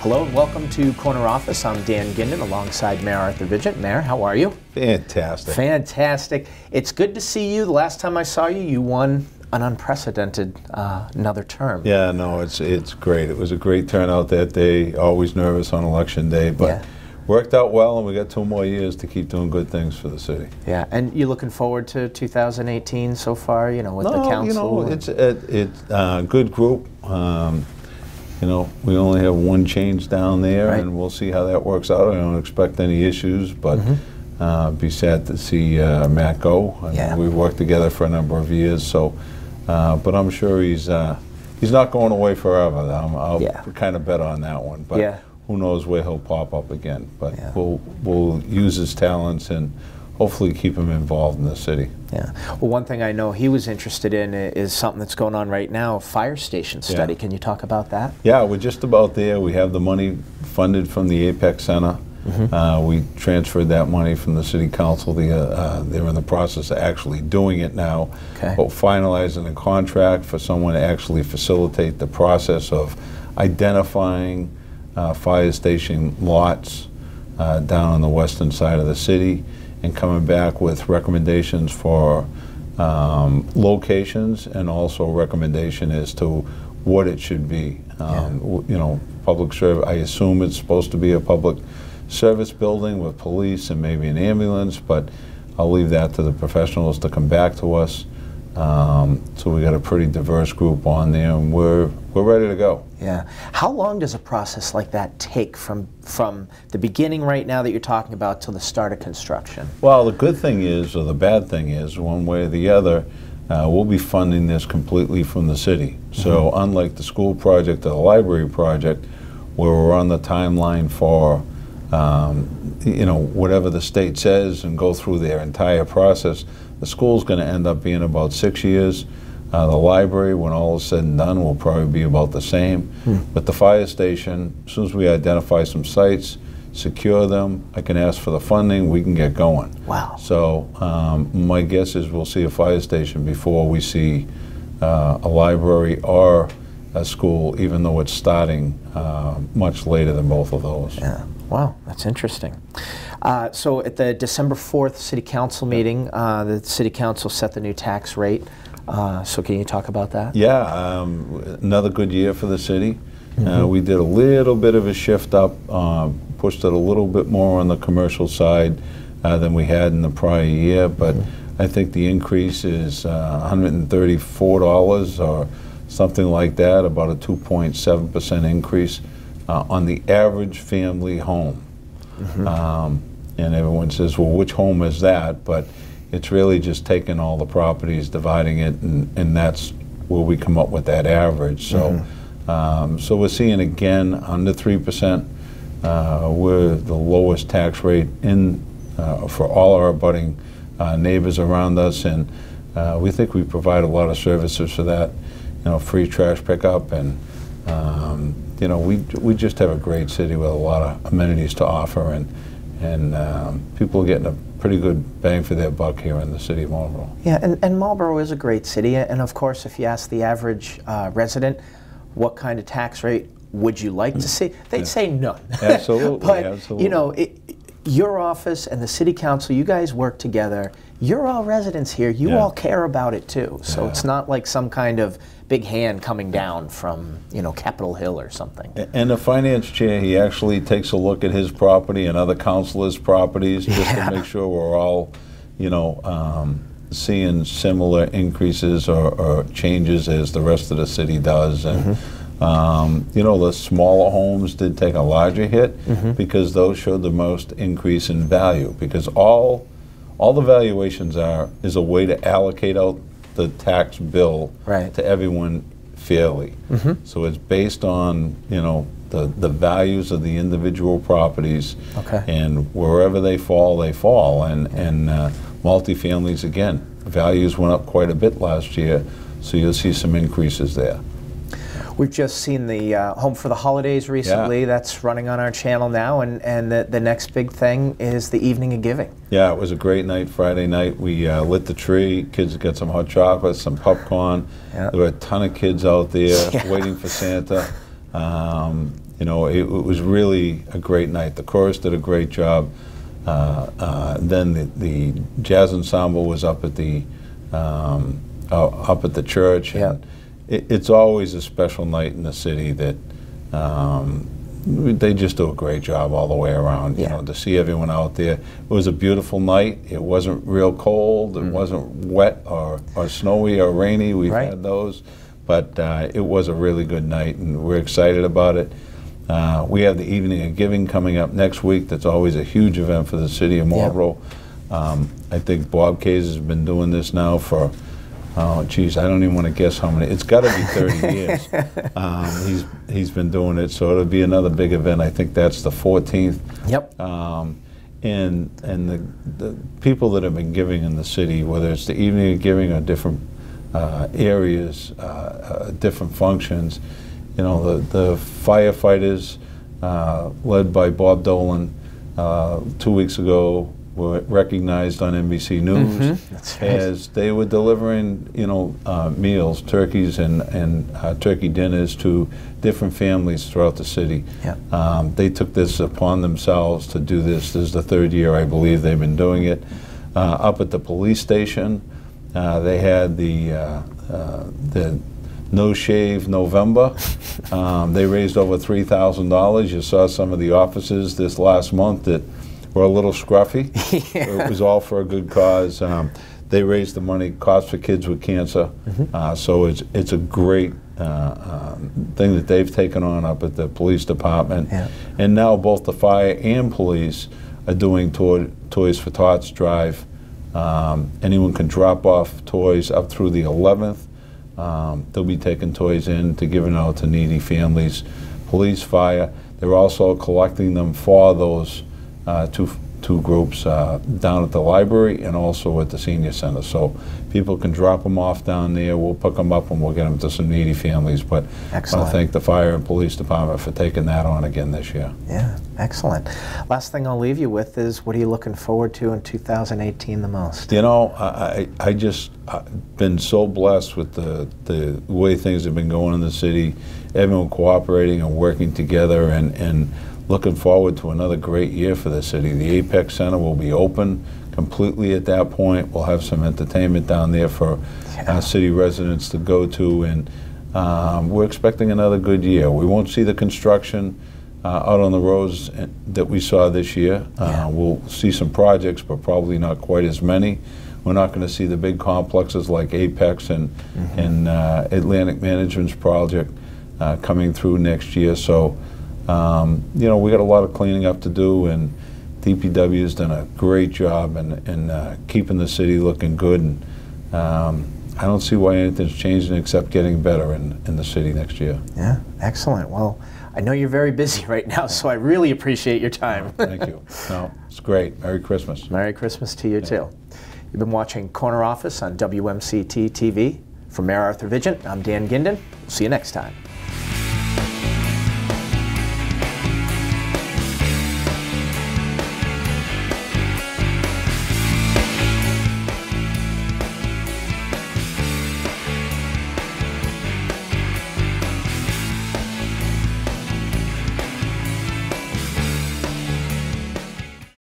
Hello and welcome to Corner Office. I'm Dan Ginden alongside Mayor Arthur Vigent. Mayor, how are you? Fantastic. Fantastic. It's good to see you. The last time I saw you, you won an unprecedented another term. Yeah, no, it's great. It was a great turnout that day. Always nervous on election day, but worked out well, and we got 2 more years to keep doing good things for the city. Yeah, and you looking forward to 2018 so far? You know, with the council. You know, it's a good group. You know, we only have 1 change down there, and we'll see how that works out. I don't expect any issues, but be sad to see Matt go. I mean, we've worked together for a number of years, so. But I'm sure he's not going away forever. I'll kind of bet on that one. But who knows where he'll pop up again? But we'll use his talents and hopefully keep him involved in the city. Yeah. Well, one thing I know he was interested in is something that's going on right now, a fire station study. Can you talk about that? Yeah, we're just about there. We have the money funded from the Apex Center. We transferred that money from the City Council. They're in the process of actually doing it now, but finalizing a contract for someone to actually facilitate the process of identifying fire station lots down on the western side of the city, and coming back with recommendations for locations, and also recommendation as to what it should be. You know, public service, I assume it's supposed to be a public service building with police and maybe an ambulance, but I'll leave that to the professionals to come back to us. So we got a pretty diverse group on there, and we're ready to go. Yeah. How long does a process like that take from the beginning right now that you're talking about till the start of construction? Well, the good thing is, or the bad thing is, one way or the other, we'll be funding this completely from the city. So unlike the school project or the library project, where we're on the timeline for you know, whatever the state says and go through their entire process, the school's going to end up being about 6 years. The library, when all is said and done, will probably be about the same. But the fire station, as soon as we identify some sites, secure them, I can ask for the funding, we can get going. Wow. So my guess is we'll see a fire station before we see a library or a school, even though it's starting much later than both of those. Yeah. Wow, that's interesting. So at the December 4th City Council meeting, the City Council set the new tax rate. So can you talk about that? Yeah, another good year for the city. We did a little bit of a shift up, pushed it a little bit more on the commercial side than we had in the prior year, but I think the increase is $134 or something like that, about a 2.7% increase on the average family home. And everyone says, well, which home is that? But it's really just taking all the properties, dividing it, and that's where we come up with that average. So, so we're seeing again under 3%. We're the lowest tax rate in for all our abutting neighbors around us, and we think we provide a lot of services for that. You know, free trash pickup, and you know, we just have a great city with a lot of amenities to offer, and people are getting a pretty good bang for their buck here in the city of Marlborough. Yeah, and Marlborough is a great city, and of course, if you ask the average resident, what kind of tax rate would you like to see? They'd say none. Absolutely, but absolutely. You know, your office and the City Council, you guys work together. You're all residents here. You all care about it too. So it's not like some kind of big hand coming down from, you know, Capitol Hill or something. And the finance chair, he actually takes a look at his property and other councilors' properties just to make sure we're all, you know, seeing similar increases or changes as the rest of the city does. And you know, the smaller homes did take a larger hit because those showed the most increase in value, because all the valuations is a way to allocate out the tax bill to everyone fairly. So it's based on, you know, the values of the individual properties, and wherever they fall, and multifamilies, again, values went up quite a bit last year, so you'll see some increases there. We've just seen the Home for the Holidays recently. Yeah. That's running on our channel now, and the next big thing is the Evening of Giving. Yeah, it was a great night, Friday night. We lit the tree, kids got some hot chocolate, some popcorn. Yeah. There were a ton of kids out there waiting for Santa. you know, it was really a great night. The chorus did a great job. Then the jazz ensemble was up at the church. Yeah. And it's always a special night in the city that they just do a great job all the way around. You know, to see everyone out there. It was a beautiful night. It wasn't real cold. It wasn't wet or snowy or rainy. We've had those, but it was a really good night, and we're excited about it. We have the Evening of Giving coming up next week. That's always a huge event for the city of Marlboro. I think Bob Case has been doing this now for, oh geez, I don't even want to guess how many. It's got to be 30 years. He's been doing it, so it'll be another big event. I think that's the 14th. Yep. And the people that have been giving in the city, whether it's the Evening of Giving or different areas, different functions, you know, the firefighters, led by Bob Dolan, 2 weeks ago, were recognized on NBC News as they were delivering, you know, meals, turkeys and turkey dinners to different families throughout the city. They took this upon themselves to do this. This is the 3rd year, I believe, they've been doing it. Up at the police station, they had the No Shave November. They raised over $3,000. You saw some of the offices this last month that were a little scruffy. It was all for a good cause. They raised the money, Cops for Kids with Cancer. So it's a great thing that they've taken on up at the police department. And now both the fire and police are doing Toys for Tots drive. Anyone can drop off toys up through the 11th. They'll be taking toys in to giving out to needy families, police, fire. They're also collecting them for those two groups down at the library and also at the senior center. So people can drop them off down there. We'll pick them up and we'll get them to some needy families. But I want to thank the fire and police department for taking that on again this year. Yeah, excellent. Last thing I'll leave you with is, what are you looking forward to in 2018 the most? You know, I just been so blessed with the way things have been going in the city, everyone cooperating and working together, and looking forward to another great year for the city. The Apex Center will be open completely at that point. We'll have some entertainment down there for city residents to go to, and we're expecting another good year. We won't see the construction out on the roads that we saw this year. We'll see some projects, but probably not quite as many. We're not going to see the big complexes like Apex and Atlantic Management's project coming through next year. So, you know, we got a lot of cleaning up to do, and DPW's done a great job in keeping the city looking good. And I don't see why anything's changing except getting better in the city next year. Yeah, excellent. Well, I know you're very busy right now, so I really appreciate your time. Thank you. No, it's great. Merry Christmas. Merry Christmas to you too. You've been watching Corner Office on WMCT-TV. For Mayor Arthur Vigent, I'm Dan Ginden. See you next time.